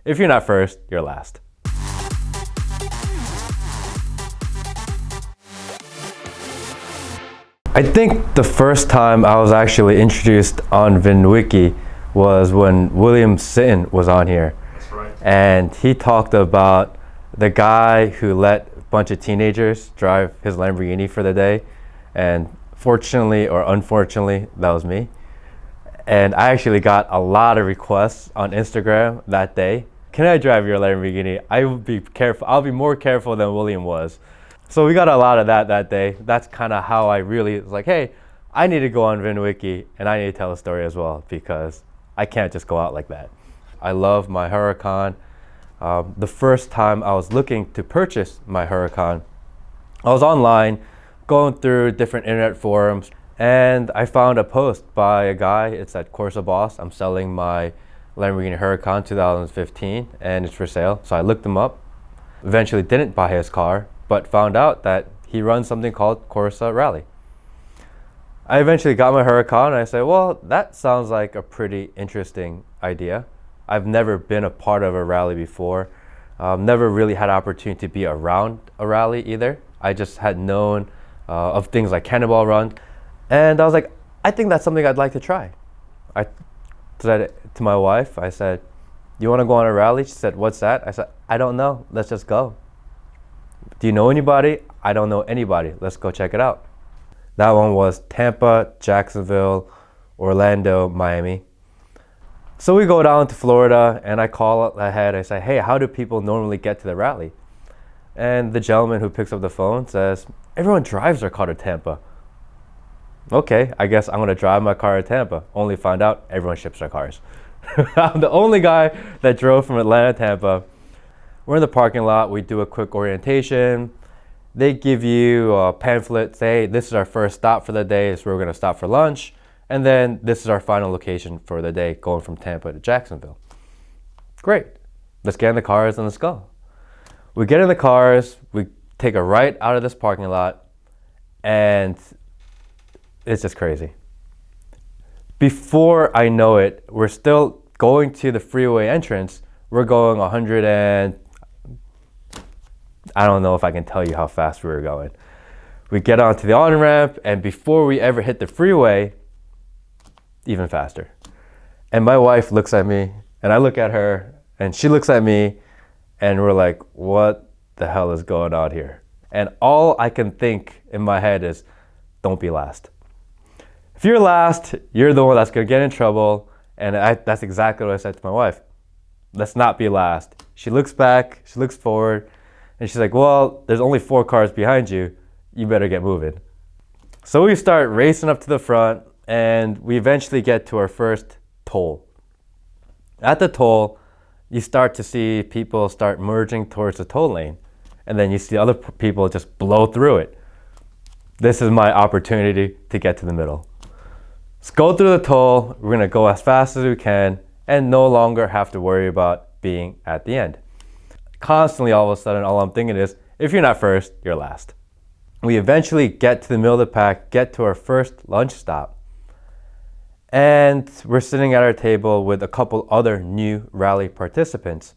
If you're not first, you're last. I think the first time I was actually introduced on VINwiki was when William Sitton was on here. That's right. And he talked about the guy who let a bunch of teenagers drive his Lamborghini for the day. And fortunately or unfortunately, that was me. And I actually got a lot of requests on Instagram that day. Can I drive your Lamborghini? I will be careful. I'll be more careful than William was. So we got a lot of that day. That's kind of how I really was like, hey, I need to go on VINwiki and I need to tell a story as well because I can't just go out like that. I love my Huracan. The first time I was looking to purchase my Huracan, I was online going through different internet forums and I found a post by a guy. It's at Corsa Boss. I'm selling my Lamborghini Huracan 2015 and it's for sale. So I looked him up. Eventually didn't buy his car, but found out that he runs something called Corsa Rally. I eventually got my Huracan and I said, well, that sounds like a pretty interesting idea. I've never been a part of a rally before. Never really had opportunity to be around a rally either. I just had known of things like Cannonball Run. And I was like, I think that's something I'd like to try. I said it to my wife, I said, you want to go on a rally? She said, what's that? I said, I don't know. Let's just go. Do you know anybody? I don't know anybody. Let's go check it out. That one was Tampa, Jacksonville, Orlando, Miami. So we go down to Florida and I call ahead. I say, hey, how do people normally get to the rally? And the gentleman who picks up the phone says, everyone drives their car to Tampa. Okay, I guess I'm gonna drive my car to Tampa. Only find out everyone ships their cars. I'm the only guy that drove from Atlanta to Tampa. We're in the parking lot, we do a quick orientation. They give you a pamphlet, say, this is our first stop for the day, so we're gonna stop for lunch. And then this is our final location for the day, going from Tampa to Jacksonville. Great, let's get in the cars and let's go. We get in the cars, we take a right out of this parking lot, and it's just crazy. Before I know it, we're still going to the freeway entrance. We're going 100 and I don't know if I can tell you how fast we were going. We get onto the on-ramp and before we ever hit the freeway, even faster. And my wife looks at me and I look at her and she looks at me and we're like, what the hell is going on here? And all I can think in my head is, don't be last. If you're last, you're the one that's gonna get in trouble. And that's exactly what I said to my wife. Let's not be last. She looks back, she looks forward, and she's like, well, there's only 4 cars behind you. You better get moving. So we start racing up to the front, and we eventually get to our first toll. At the toll, you start to see people start merging towards the toll lane, and then you see other people just blow through it. This is my opportunity to get to the middle. Let's go through the toll. We're gonna go as fast as we can and no longer have to worry about being at the end. Constantly, all of a sudden, all I'm thinking is, if you're not first, you're last. We eventually get to the middle of the pack, get to our first lunch stop. And we're sitting at our table with a couple other new rally participants.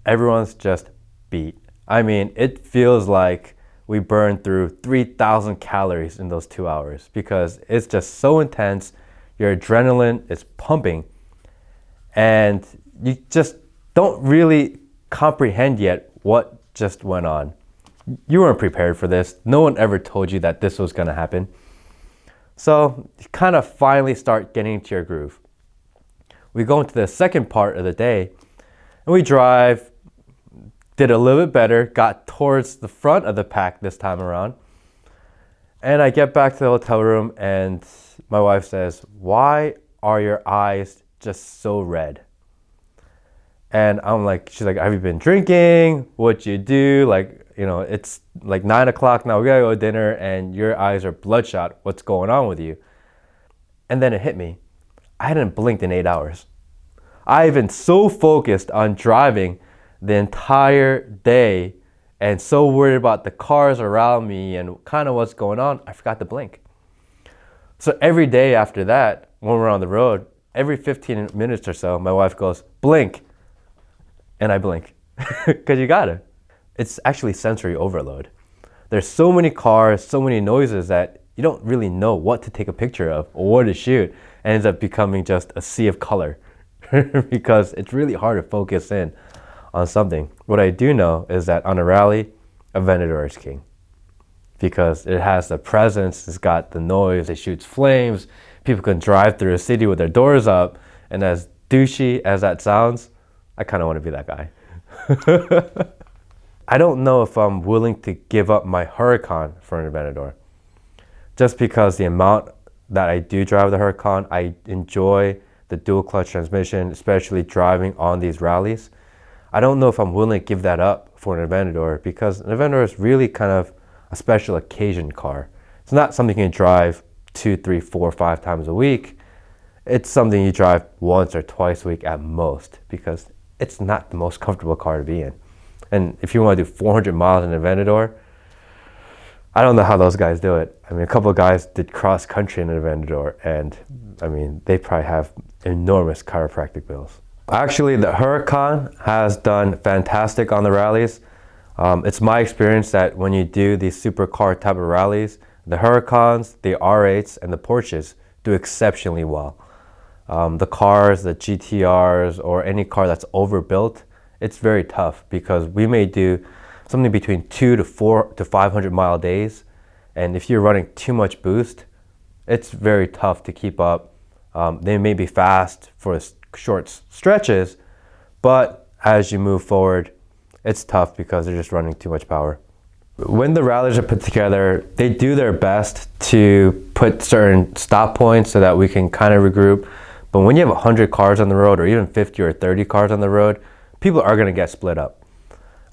Everyone's just beat. I mean, it feels like we burned through 3,000 calories in those 2 hours because it's just so intense. Your adrenaline is pumping and you just don't really comprehend yet what just went on. You weren't prepared for this. No one ever told you that this was gonna happen. So you kind of finally start getting into your groove. We go into the second part of the day and we drive, did a little bit better, got towards the front of the pack this time around. And I get back to the hotel room and my wife says, why are your eyes just so red? And I'm like, she's like, have you been drinking? What'd you do? Like, you know, it's like 9 o'clock now, we gotta go to dinner and your eyes are bloodshot. What's going on with you? And then it hit me. I hadn't blinked in 8 hours. I've been so focused on driving the entire day and so worried about the cars around me and kind of what's going on, I forgot to blink. So every day after that, when we're on the road, every 15 minutes or so, my wife goes, blink. and I blink because you gotta. It's actually sensory overload. There's so many cars, so many noises that you don't really know what to take a picture of or what to shoot, and ends up becoming just a sea of color because it's really hard to focus in on something. What I do know is that on a rally, a Aventador is king because it has the presence, it's got the noise, it shoots flames, people can drive through a city with their doors up, and as douchey as that sounds, I kind of want to be that guy. I don't know if I'm willing to give up my Huracan for an Aventador. Just because the amount that I do drive the Huracan, I enjoy the dual clutch transmission, especially driving on these rallies. I don't know if I'm willing to give that up for an Aventador because an Aventador is really kind of a special occasion car. It's not something you can drive 2, 3, 4, 5 times a week. It's something you drive once or twice a week at most because it's not the most comfortable car to be in. And if you want to do 400 miles in an Aventador, I don't know how those guys do it. I mean, a couple of guys did cross country in an Aventador, and I mean, they probably have enormous chiropractic bills. Actually, the Huracan has done fantastic on the rallies. It's my experience that when you do these supercar type of rallies, the Huracans, the R8s, and the Porsches do exceptionally well. The cars, the GTRs, or any car that's overbuilt, it's very tough because we may do something between 2 to 4 to 500 mile days. And if you're running too much boost, it's very tough to keep up. They may be fast for short stretches, but as you move forward, it's tough because they're just running too much power. When the rallies are put together, they do their best to put certain stop points so that we can kind of regroup. But when you have 100 cars on the road, or even 50 or 30 cars on the road, people are going to get split up.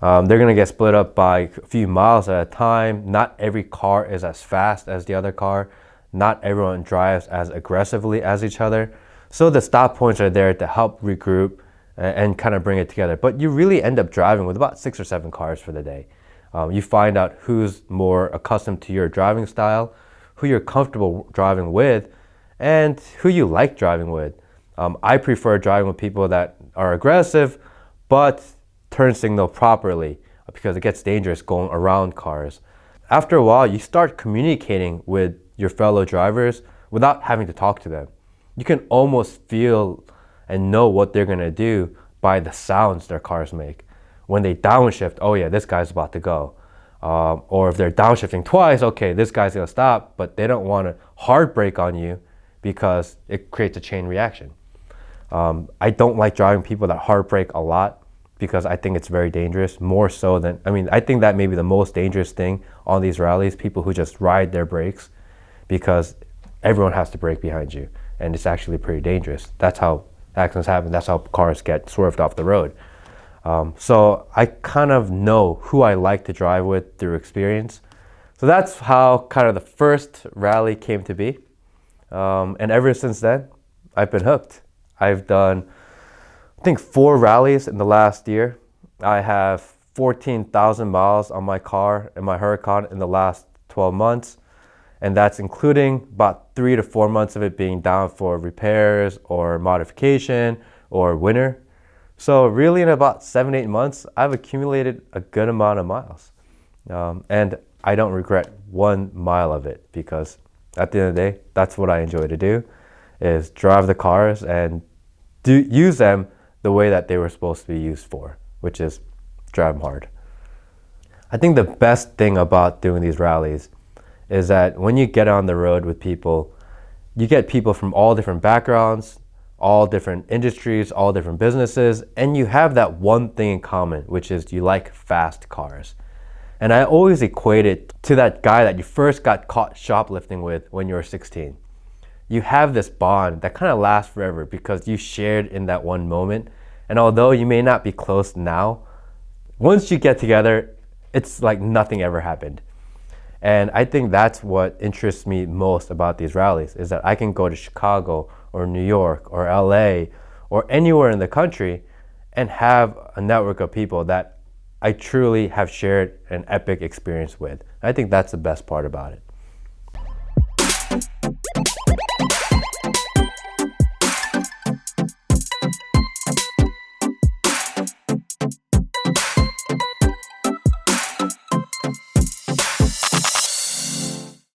They're going to get split up by a few miles at a time. Not every car is as fast as the other car. Not everyone drives as aggressively as each other. So the stop points are there to help regroup and kind of bring it together. But you really end up driving with about 6 or 7 cars for the day. You find out who's more accustomed to your driving style, who you're comfortable driving with, and who you like driving with. I prefer driving with people that are aggressive, but turn signal properly because it gets dangerous going around cars. After a while, you start communicating with your fellow drivers without having to talk to them. You can almost feel and know what they're going to do by the sounds their cars make. When they downshift, oh yeah, this guy's about to go. Or if they're downshifting twice, okay, this guy's going to stop, but they don't want to hard brake on you because it creates a chain reaction. I don't like driving people that hard brake a lot because I think it's very dangerous, more so than, I think that may be the most dangerous thing on these rallies, people who just ride their brakes because everyone has to brake behind you and it's actually pretty dangerous. That's how accidents happen, that's how cars get swerved off the road. So I kind of know who I like to drive with through experience. So that's how kind of the first rally came to be. And ever since then, I've been hooked. I've done, I think, 4 rallies in the last year. I have 14,000 miles on my car and my Huracan in the last 12 months. And that's including about 3 to 4 months of it being down for repairs or modification or winter. So really in about 7-8 months, I've accumulated a good amount of miles. And I don't regret 1 mile of it because at the end of the day, that's what I enjoy to do, is drive the cars and use them the way that they were supposed to be used for, which is drive them hard. I think the best thing about doing these rallies is that when you get on the road with people, you get people from all different backgrounds, all different industries, all different businesses, and you have that one thing in common, which is you like fast cars. And I always equate it to that guy that you first got caught shoplifting with when you were 16. You have this bond that kind of lasts forever because you shared in that one moment. And although you may not be close now, once you get together, it's like nothing ever happened. And I think that's what interests me most about these rallies, is that I can go to Chicago or New York or LA or anywhere in the country and have a network of people that I truly have shared an epic experience with. I think that's the best part about it.